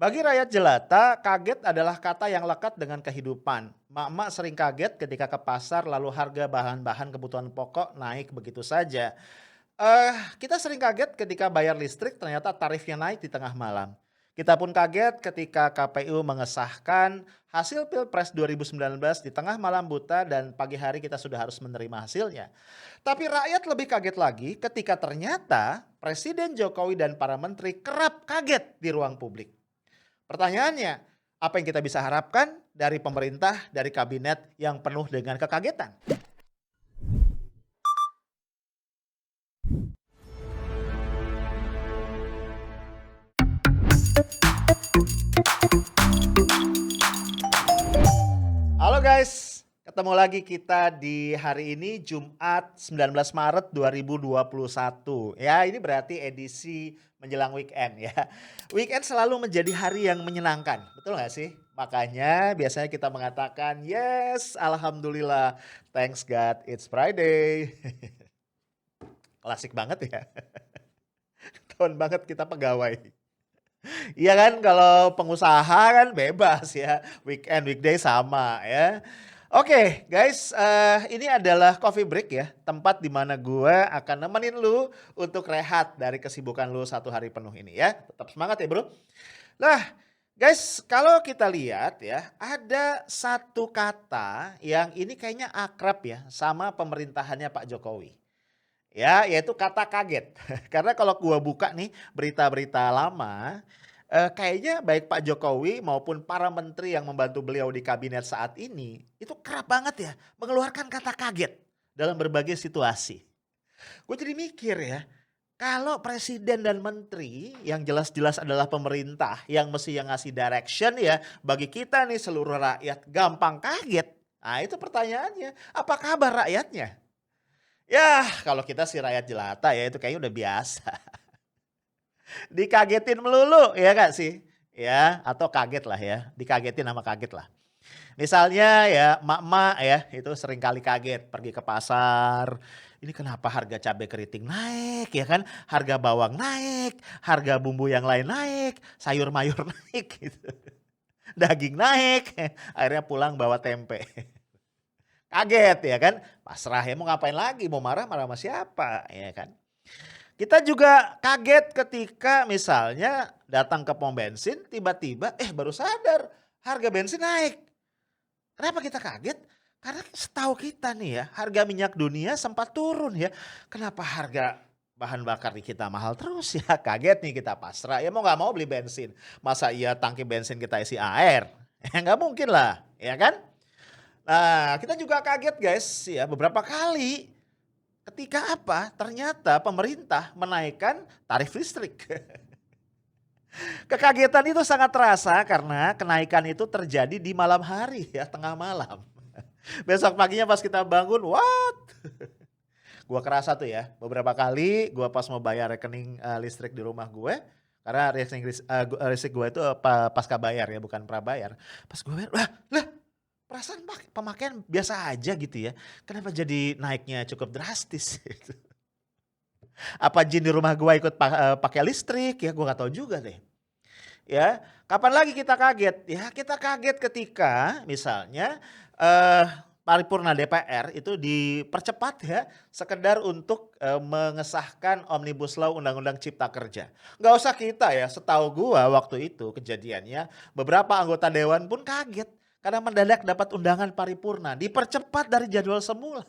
Bagi rakyat jelata, kaget adalah kata yang lekat dengan kehidupan. Mak-mak sering kaget ketika ke pasar lalu harga bahan-bahan kebutuhan pokok naik begitu saja. Kita sering kaget ketika bayar listrik ternyata tarifnya naik di tengah malam. Kita pun kaget ketika KPU mengesahkan hasil Pilpres 2019 di tengah malam buta dan pagi hari kita sudah harus menerima hasilnya. Tapi rakyat lebih kaget lagi ketika ternyata Presiden Jokowi dan para menteri kerap kaget di ruang publik. Pertanyaannya, apa yang kita bisa harapkan dari pemerintah, dari kabinet yang penuh dengan kekagetan? Halo guys, ketemu lagi kita di hari ini Jumat 19 Maret 2021. Ya, ini berarti edisi menjelang weekend ya. Weekend selalu menjadi hari yang menyenangkan, betul nggak sih? Makanya biasanya kita mengatakan, yes, Alhamdulillah, thanks God, it's Friday. Klasik banget ya, tahun banget kita pegawai. Iya kan, kalau pengusaha kan bebas ya, weekend, weekday sama ya. Oke guys, ini adalah coffee break ya, tempat di mana gue akan nemenin lu untuk rehat dari kesibukan lu satu hari penuh ini ya. Tetap semangat ya bro. Nah guys, kalau kita lihat ya, ada satu kata yang ini kayaknya akrab ya sama pemerintahannya Pak Jokowi. Ya, yaitu kata kaget. Karena kalau gua buka nih berita-berita lama, kayaknya baik Pak Jokowi maupun para menteri yang membantu beliau di kabinet saat ini, itu kerap banget ya mengeluarkan kata kaget dalam berbagai situasi. Gue jadi mikir ya, kalau presiden dan menteri yang jelas-jelas adalah pemerintah yang mesti yang ngasih direction ya bagi kita nih seluruh rakyat gampang kaget. Nah itu pertanyaannya, apa kabar rakyatnya? Ya, kalau kita sih rakyat jelata ya itu kayaknya udah biasa. Dikagetin melulu ya gak sih? Ya, atau kaget lah ya, dikagetin sama kaget lah. Misalnya ya emak-emak ya itu sering kali kaget pergi ke pasar. Ini kenapa harga cabai keriting naik ya kan? Harga bawang naik, harga bumbu yang lain naik, sayur mayur naik gitu. Daging naik, akhirnya pulang bawa tempe. Kaget ya kan? Pasrah ya mau ngapain lagi? Mau marah, marah sama siapa ya kan? Kita juga kaget ketika misalnya datang ke pom bensin tiba-tiba baru sadar harga bensin naik. Kenapa kita kaget? Karena setahu kita nih ya harga minyak dunia sempat turun ya. Kenapa harga bahan bakar di kita mahal terus ya? Kaget nih kita pasrah ya mau nggak mau beli bensin. Masa iya tangki bensin kita isi air? Ya nggak mungkin lah ya kan? Nah, kita juga kaget guys ya beberapa kali ketika apa? Ternyata pemerintah menaikkan tarif listrik. Kekagetan itu sangat terasa karena kenaikan itu terjadi di malam hari ya, tengah malam. Besok paginya pas kita bangun, what? Gua kerasa tuh ya, beberapa kali gua pas mau bayar rekening listrik di rumah gue, karena listrik gue itu pasca bayar ya, bukan prabayar. Pas gue bayar, lah perasaan pemakaian biasa aja gitu ya. Kenapa jadi naiknya cukup drastis gitu. Apa jin di rumah gua ikut pakai listrik ya, gua nggak tahu juga deh. Ya, kapan lagi kita kaget? Ya kita kaget ketika misalnya eh paripurna DPR itu dipercepat ya, sekedar untuk mengesahkan Omnibus Law Undang-Undang Cipta Kerja. Nggak usah kita ya, setahu gua waktu itu kejadiannya beberapa anggota dewan pun kaget karena mendadak dapat undangan paripurna, dipercepat dari jadwal semula.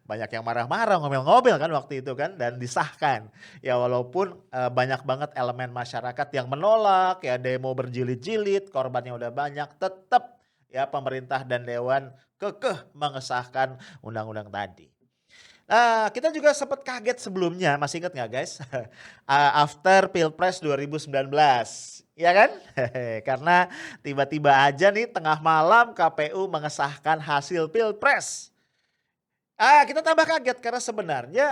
Banyak yang marah-marah, ngomel-ngomel kan waktu itu kan dan disahkan. Ya walaupun banyak banget elemen masyarakat yang menolak, ya demo berjilid-jilid, korbannya udah banyak, tetap ya pemerintah dan dewan kekeh mengesahkan undang-undang tadi. Nah, kita juga sempat kaget sebelumnya, masih ingat nggak guys? After Pilpres 2019, ya kan? Karena tiba-tiba aja nih tengah malam KPU mengesahkan hasil Pilpres. Kita tambah kaget karena sebenarnya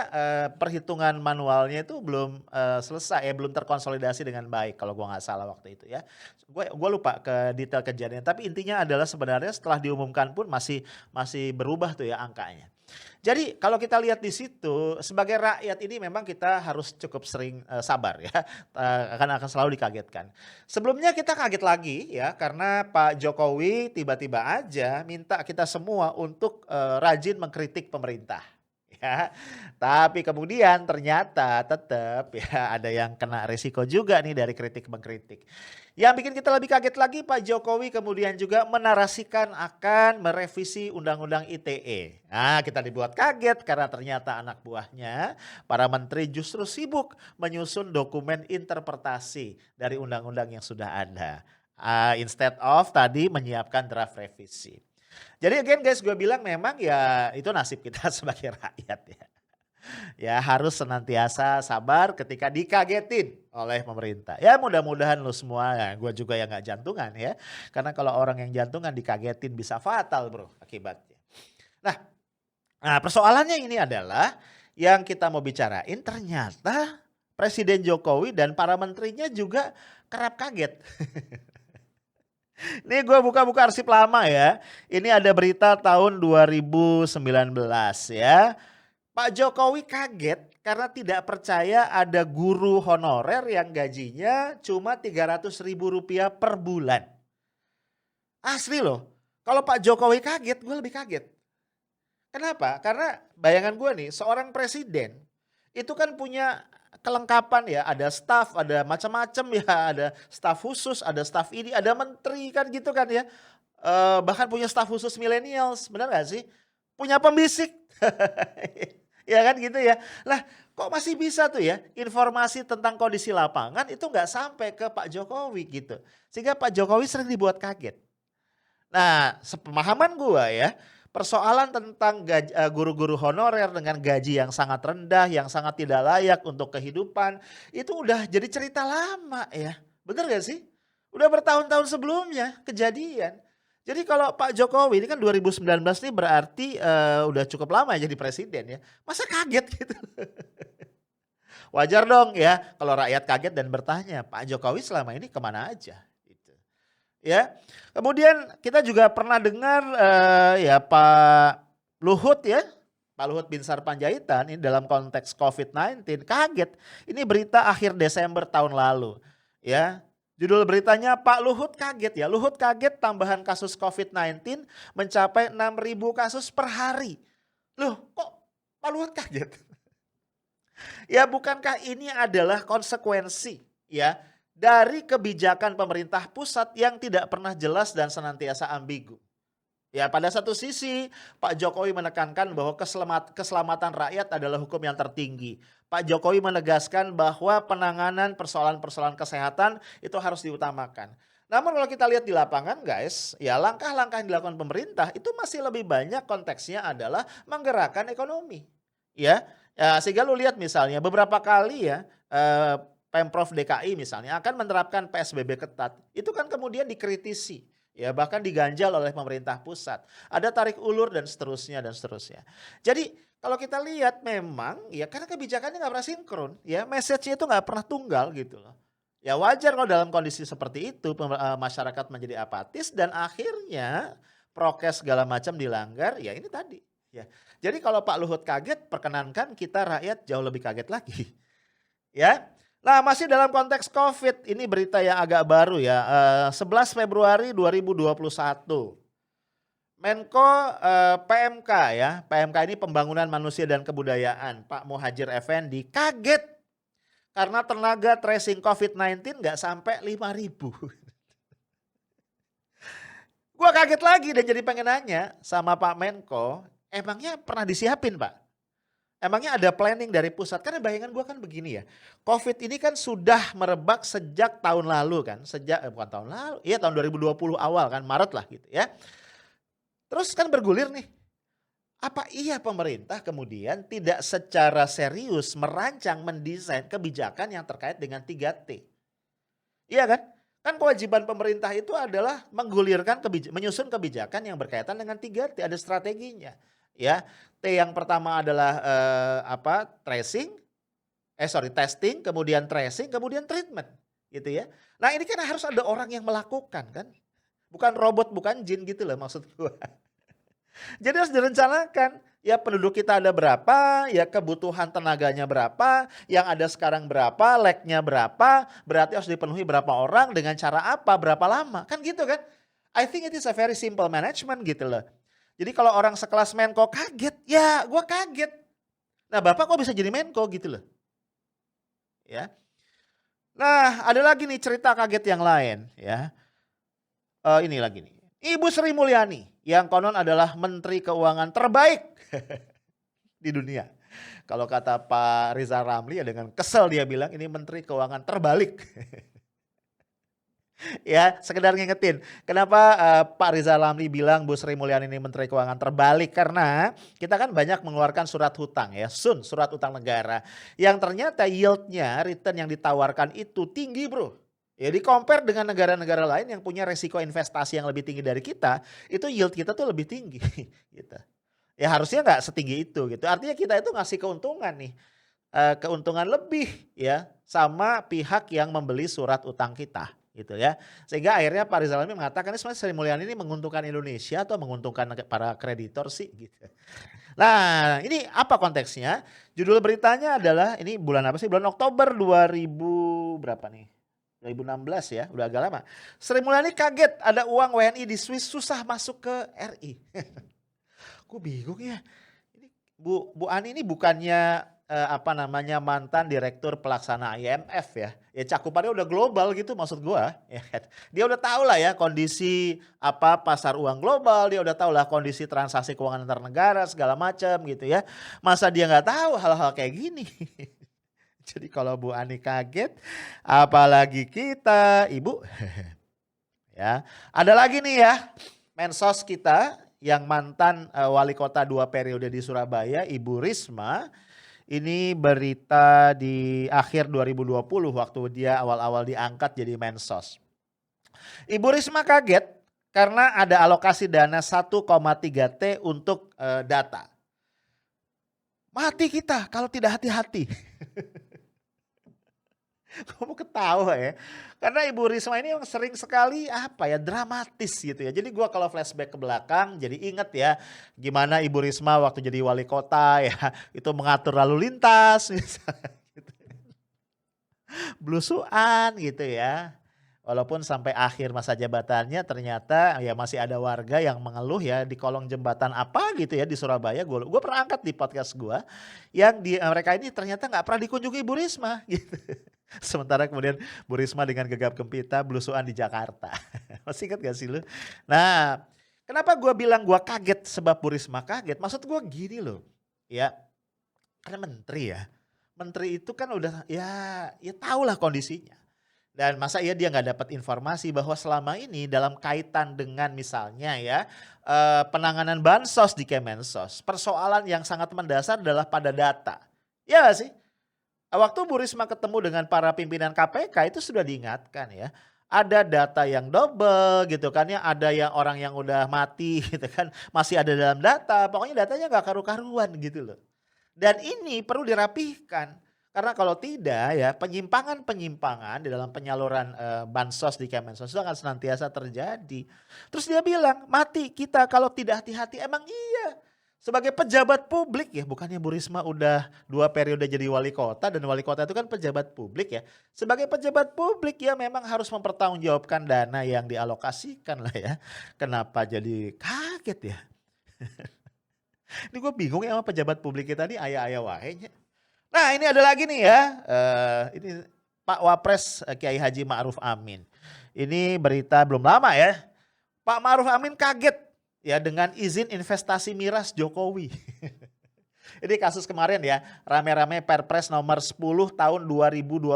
perhitungan manualnya itu belum selesai ya, belum terkonsolidasi dengan baik kalau gua nggak salah waktu itu ya. Gua lupa ke detail kejadian, tapi intinya adalah sebenarnya setelah diumumkan pun masih berubah tuh ya angkanya. Jadi kalau kita lihat di situ, sebagai rakyat ini memang kita harus cukup sering sabar ya, akan selalu dikagetkan. Sebelumnya kita kaget lagi ya, karena Pak Jokowi tiba-tiba aja minta kita semua untuk rajin mengkritik pemerintah. Ya, tapi kemudian ternyata tetap ya ada yang kena resiko juga nih dari kritik mengkritik. Yang bikin kita lebih kaget lagi, Pak Jokowi kemudian juga menarasikan akan merevisi Undang-Undang ITE. Nah, kita dibuat kaget karena ternyata anak buahnya, para menteri justru sibuk menyusun dokumen interpretasi dari undang-undang yang sudah ada. Instead of tadi menyiapkan draft revisi. Jadi again guys, gue bilang memang ya itu nasib kita sebagai rakyat ya. Ya harus senantiasa sabar ketika dikagetin oleh pemerintah. Ya mudah-mudahan lu semua, ya gue juga yang gak jantungan ya. Karena kalau orang yang jantungan dikagetin bisa fatal bro akibatnya. Nah, persoalannya ini adalah yang kita mau bicarain ternyata Presiden Jokowi dan para menterinya juga kerap kaget. Ini gue buka-buka arsip lama ya. Ini ada berita tahun 2019 ya. Pak Jokowi kaget karena tidak percaya ada guru honorer yang gajinya cuma Rp300.000 per bulan. Asli loh, kalau Pak Jokowi kaget, gue lebih kaget. Kenapa? Karena bayangan gue nih, seorang presiden itu kan punya kelengkapan ya, ada staf, ada macam-macam ya, ada staf khusus, ada staf ini, ada menteri kan gitu kan ya. Bahkan punya staf khusus millennials, benar gak sih? Punya pembisik. Ya kan gitu ya. Lah kok masih bisa tuh ya informasi tentang kondisi lapangan itu nggak sampai ke Pak Jokowi gitu. Sehingga Pak Jokowi sering dibuat kaget. Nah sepemahaman gua ya, persoalan tentang guru-guru honorer dengan gaji yang sangat rendah, yang sangat tidak layak untuk kehidupan, itu udah jadi cerita lama ya. Bener gak sih? Udah bertahun-tahun sebelumnya kejadian. Jadi kalau Pak Jokowi ini kan 2019 ini berarti udah cukup lama ya jadi presiden ya. Masa kaget gitu. Wajar dong ya kalau rakyat kaget dan bertanya, Pak Jokowi selama ini kemana aja? Gitu. Ya. Kemudian kita juga pernah dengar ya Pak Luhut ya. Pak Luhut Binsar Panjaitan ini dalam konteks COVID-19 kaget. Ini berita akhir Desember tahun lalu. Ya. Judul beritanya Pak Luhut kaget ya. Luhut kaget tambahan kasus COVID-19 mencapai 6.000 kasus per hari. Loh kok Pak Luhut kaget? Ya bukankah ini adalah konsekuensi ya dari kebijakan pemerintah pusat yang tidak pernah jelas dan senantiasa ambigu. Ya pada satu sisi Pak Jokowi menekankan bahwa keselamatan rakyat adalah hukum yang tertinggi. Pak Jokowi menegaskan bahwa penanganan persoalan-persoalan kesehatan itu harus diutamakan. Namun kalau kita lihat di lapangan guys, ya langkah-langkah yang dilakukan pemerintah itu masih lebih banyak konteksnya adalah menggerakkan ekonomi. Ya, sehingga lu lihat misalnya beberapa kali ya Pemprov DKI misalnya akan menerapkan PSBB ketat. Itu kan kemudian dikritisi. Ya bahkan diganjal oleh pemerintah pusat. Ada tarik ulur dan seterusnya dan seterusnya. Jadi kalau kita lihat memang ya karena kebijakannya nggak pernah sinkron. Ya message-nya itu nggak pernah tunggal gitu loh. Ya wajar kalau dalam kondisi seperti itu masyarakat menjadi apatis dan akhirnya prokes segala macam dilanggar ya ini tadi. Ya. Jadi kalau Pak Luhut kaget perkenankan kita rakyat jauh lebih kaget lagi. Ya. Nah masih dalam konteks COVID, ini berita yang agak baru ya, 11 Februari 2021. Menko PMK ya, PMK ini Pembangunan Manusia dan Kebudayaan, Pak Muhadjir Effendi kaget karena tenaga tracing COVID-19 nggak sampai 5.000. Gua kaget lagi dan jadi pengen nanya sama Pak Menko, emangnya pernah disiapin Pak? Emangnya ada planning dari pusat? Karena bayangan gue kan begini ya. COVID ini kan sudah merebak sejak tahun lalu kan. Bukan tahun lalu. Iya tahun 2020 awal kan. Maret lah gitu ya. Terus kan bergulir nih. Apa iya pemerintah kemudian tidak secara serius merancang mendesain kebijakan yang terkait dengan 3T? Iya kan? Kan kewajiban pemerintah itu adalah menyusun kebijakan yang berkaitan dengan 3T. Ada strateginya. Ya, T yang pertama adalah testing, kemudian tracing, kemudian treatment, gitu ya. Nah ini kan harus ada orang yang melakukan kan, bukan robot, bukan jin gitu loh maksud gua. Jadi harus direncanakan. Ya penduduk kita ada berapa, ya kebutuhan tenaganya berapa, yang ada sekarang berapa, lag-nya berapa, berarti harus dipenuhi berapa orang, dengan cara apa, berapa lama, kan gitu kan. I think it is a very simple management gitu loh. Jadi kalau orang sekelas Menko kaget, ya gua kaget. Nah Bapak kok bisa jadi Menko gitu loh. Ya. Nah ada lagi nih cerita kaget yang lain ya. Ini lagi nih. Ibu Sri Mulyani yang konon adalah Menteri Keuangan terbaik di dunia. Kalau kata Pak Rizal Ramli ya dengan kesel dia bilang ini Menteri Keuangan terbalik. Ya, sekedar ngingetin. Kenapa Pak Rizal Ramli bilang Bu Sri Mulyani ini Menteri Keuangan terbalik? Karena kita kan banyak mengeluarkan surat hutang ya, surat utang negara. Yang ternyata yieldnya, return yang ditawarkan itu tinggi bro. Ya di compare dengan negara-negara lain yang punya resiko investasi yang lebih tinggi dari kita, itu yield kita tuh lebih tinggi gitu. Ya harusnya nggak setinggi itu gitu. Artinya kita itu ngasih keuntungan nih, keuntungan lebih ya sama pihak yang membeli surat utang kita gitu ya. Sehingga akhirnya Pak Rizal Ramli mengatakan ini sebenarnya Sri Mulyani ini menguntungkan Indonesia atau menguntungkan para kreditor sih gitu. Nah ini apa konteksnya? Judul beritanya adalah ini bulan apa sih? Bulan Oktober 2000 berapa nih? 2016 ya, udah agak lama. Sri Mulyani kaget ada uang WNI di Swiss susah masuk ke RI. Gue bingung ya. Ini Bu Ani ini bukannya apa namanya mantan direktur pelaksana IMF ya. Ya cakupannya udah global gitu maksud gua ya kan. Dia udah tahu lah ya kondisi apa pasar uang global, dia udah tahu lah kondisi transaksi keuangan antar negara segala macam gitu ya. Masa dia nggak tahu hal-hal kayak gini. Jadi kalau Bu Ani kaget, apalagi kita, Ibu. Ya, ada lagi nih ya, Mensos kita yang mantan wali kota 2 periode di Surabaya, Ibu Risma. Ini berita di akhir 2020 waktu dia awal-awal diangkat jadi Mensos. Ibu Risma kaget karena ada alokasi dana 1,3 T untuk data. Mati kita kalau tidak hati-hati. Kamu ketawa ya. Karena Ibu Risma ini yang sering sekali apa ya dramatis gitu ya. Jadi gua kalau flashback ke belakang jadi inget ya gimana Ibu Risma waktu jadi wali kota ya itu mengatur lalu lintas misalnya gitu. Blusuan gitu ya. Walaupun sampai akhir masa jabatannya ternyata ya masih ada warga yang mengeluh ya di kolong jembatan apa gitu ya di Surabaya. Gue pernah angkat di podcast gue yang mereka ini ternyata nggak pernah dikunjungi Bu Risma gitu. Sementara kemudian Bu Risma dengan gegap gempita blusuan di Jakarta. Masih ingat gak sih lu? Nah kenapa gue bilang gue kaget sebab Bu Risma kaget? Maksud gue gini loh ya karena menteri ya. Menteri itu kan udah ya tahu lah kondisinya. Dan masa iya dia nggak dapat informasi bahwa selama ini dalam kaitan dengan misalnya ya penanganan bansos di Kemensos, persoalan yang sangat mendasar adalah pada data. Ya nggak sih? Waktu Bu Risma ketemu dengan para pimpinan KPK itu sudah diingatkan ya. Ada data yang double gitu kan ya, ada yang orang yang udah mati gitu kan, masih ada dalam data, pokoknya datanya nggak karu-karuan gitu loh. Dan ini perlu dirapihkan. Karena kalau tidak ya penyimpangan-penyimpangan di dalam penyaluran bansos di Kemensos itu akan senantiasa terjadi. Terus dia bilang mati kita kalau tidak hati-hati. Emang iya. Sebagai pejabat publik ya bukannya Bu Risma udah 2 periode jadi wali kota dan wali kota itu kan pejabat publik ya. Sebagai pejabat publik ya memang harus mempertanggungjawabkan dana yang dialokasikan lah ya. Kenapa jadi kaget ya? Ini gue bingung ya sama pejabat publik kita nih ayah-ayah wahenya. Nah ini ada lagi nih ya, ini Pak Wapres Kiai Haji Ma'ruf Amin. Ini berita belum lama ya, Pak Ma'ruf Amin kaget ya dengan izin investasi miras Jokowi. Ini kasus kemarin ya, rame-rame Perpres nomor 10 tahun 2021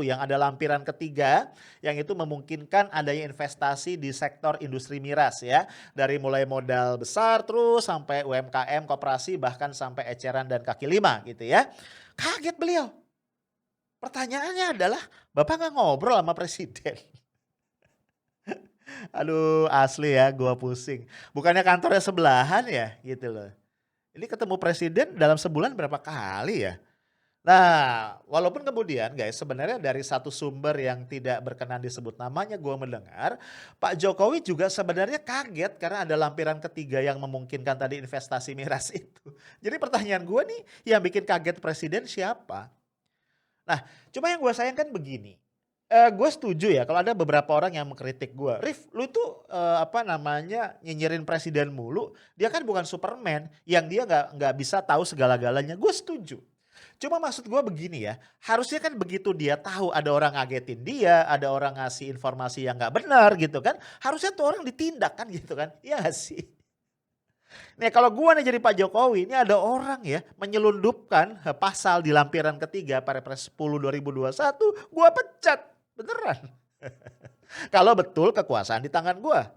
yang ada lampiran ketiga yang itu memungkinkan adanya investasi di sektor industri miras ya. Dari mulai modal besar terus sampai UMKM, koperasi bahkan sampai eceran dan kaki lima gitu ya. Kaget beliau. Pertanyaannya adalah Bapak nggak ngobrol sama presiden? Aduh asli ya gua pusing. Bukannya kantornya sebelahan ya gitu loh. Ini ketemu presiden dalam sebulan berapa kali ya? Nah, walaupun kemudian guys sebenarnya dari satu sumber yang tidak berkenan disebut namanya gue mendengar, Pak Jokowi juga sebenarnya kaget karena ada lampiran ketiga yang memungkinkan tadi investasi miras itu. Jadi pertanyaan gue nih, yang bikin kaget presiden siapa? Nah, cuma yang gue sayangkan begini, gue setuju ya kalau ada beberapa orang yang mengkritik gue, "Rif, lu itu, apa namanya, nyinyirin presiden mulu, dia kan bukan Superman yang dia nggak bisa tahu segala-galanya." Gue setuju. Cuma maksud gue begini ya, harusnya kan begitu dia tahu ada orang ngagetin dia, ada orang ngasih informasi yang nggak benar gitu kan, harusnya tuh orang ditindak kan gitu kan, iya nggak sih? Nih kalau gua nih jadi Pak Jokowi, ini ada orang ya menyelundupkan pasal di lampiran ketiga Perpres 10 2021, gua pecat, beneran. Kalau betul kekuasaan di tangan gua.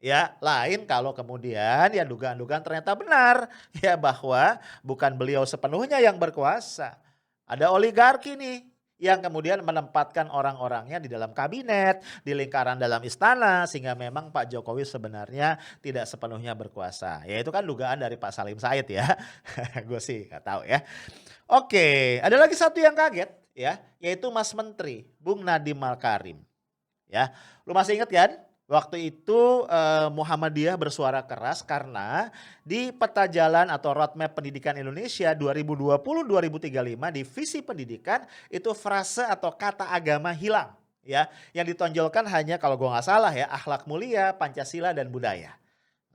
Ya, lain kalau kemudian ya dugaan-dugaan ternyata benar ya bahwa bukan beliau sepenuhnya yang berkuasa. Ada oligarki nih yang kemudian menempatkan orang-orangnya di dalam kabinet, di lingkaran dalam istana sehingga memang Pak Jokowi sebenarnya tidak sepenuhnya berkuasa. Ya itu kan dugaan dari Pak Salim Said ya. Gue sih nggak tahu ya. Oke, ada lagi satu yang kaget ya, yaitu Mas Menteri Bung Nadiem Makarim. Ya, lu masih ingat kan? Waktu itu Muhammadiyah bersuara keras karena di peta jalan atau roadmap pendidikan Indonesia 2020-2035 di visi pendidikan itu frase atau kata agama hilang ya. Yang ditonjolkan hanya kalau gua nggak salah ya akhlak mulia, Pancasila dan budaya.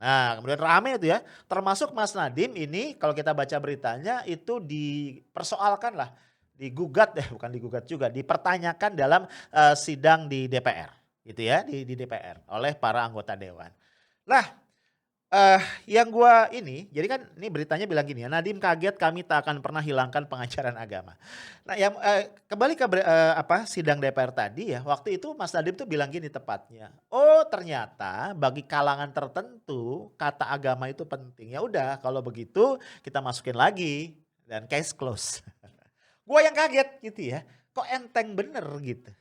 Nah kemudian rame itu ya, termasuk Mas Nadiem ini kalau kita baca beritanya itu dipersoalkan lah, digugat bukan digugat juga, dipertanyakan dalam sidang di DPR gitu ya, di DPR oleh para anggota dewan. Lah, yang gua ini, jadi kan ini beritanya bilang gini ya, "Nadiem kaget kami tak akan pernah hilangkan pengajaran agama." Nah yang, kembali ke apa, sidang DPR tadi ya, waktu itu Mas Nadiem tuh bilang gini tepatnya, "Oh ternyata bagi kalangan tertentu kata agama itu penting. Ya udah kalau begitu kita masukin lagi dan case close." Gua yang kaget gitu ya, kok enteng bener gitu.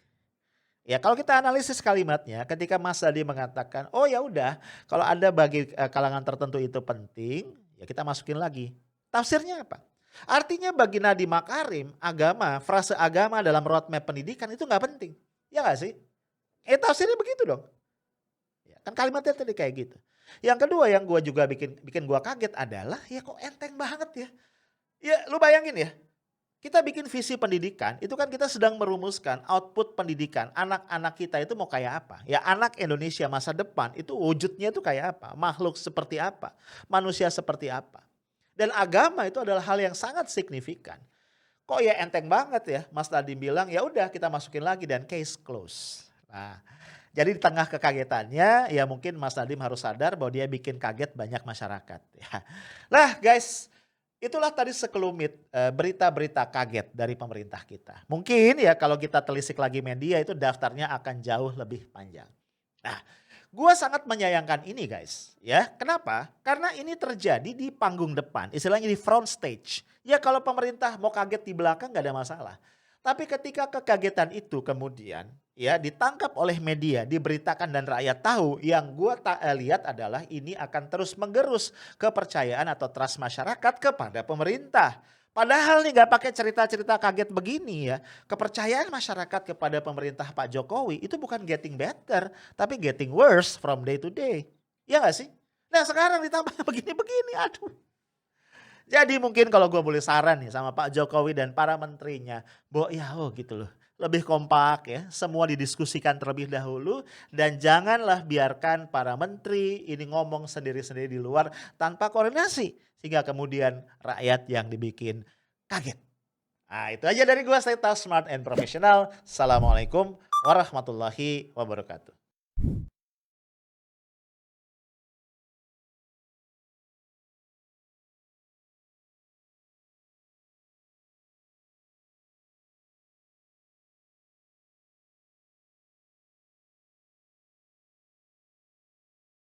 Ya kalau kita analisis kalimatnya ketika Mas Adi mengatakan, "Oh ya udah kalau ada bagi, kalangan tertentu itu penting, ya kita masukin lagi." Tafsirnya apa? Artinya bagi Nadiem Makarim, agama, frase agama dalam roadmap pendidikan itu nggak penting. Ya nggak sih? Tafsirnya begitu dong. Ya kan kalimatnya tadi kayak gitu. Yang kedua yang gua juga bikin bikin gua kaget adalah, ya kok enteng banget ya. Ya lu bayangin ya, kita bikin visi pendidikan, itu kan kita sedang merumuskan output pendidikan, anak-anak kita itu mau kayak apa. Ya anak Indonesia masa depan itu wujudnya itu kayak apa, makhluk seperti apa, manusia seperti apa. Dan agama itu adalah hal yang sangat signifikan. Kok ya enteng banget ya, Mas tadi bilang ya udah kita masukin lagi dan case close. Nah, jadi di tengah kekagetannya ya mungkin Mas Nadiem harus sadar bahwa dia bikin kaget banyak masyarakat ya. Lah guys, itulah tadi sekelumit berita-berita kaget dari pemerintah kita. Mungkin ya kalau kita telisik lagi media itu daftarnya akan jauh lebih panjang. Nah, gua sangat menyayangkan ini guys, ya. Kenapa? Karena ini terjadi di panggung depan, istilahnya di front stage. Ya kalau pemerintah mau kaget di belakang nggak ada masalah. Tapi ketika kekagetan itu kemudian ya ditangkap oleh media, diberitakan dan rakyat tahu, yang gua lihat adalah ini akan terus menggerus kepercayaan atau trust masyarakat kepada pemerintah. Padahal nih gak pakai cerita-cerita kaget begini ya, kepercayaan masyarakat kepada pemerintah Pak Jokowi itu bukan getting better, tapi getting worse from day to day. Iya gak sih? Nah sekarang ditambah begini-begini, aduh. Jadi mungkin kalau gue boleh saran nih sama Pak Jokowi dan para menterinya, gitu loh. Lebih kompak ya, semua didiskusikan terlebih dahulu dan janganlah biarkan para menteri ini ngomong sendiri-sendiri di luar tanpa koordinasi sehingga kemudian rakyat yang dibikin kaget. Nah, itu aja dari gue, stay tough, smart and professional. Assalamualaikum warahmatullahi wabarakatuh.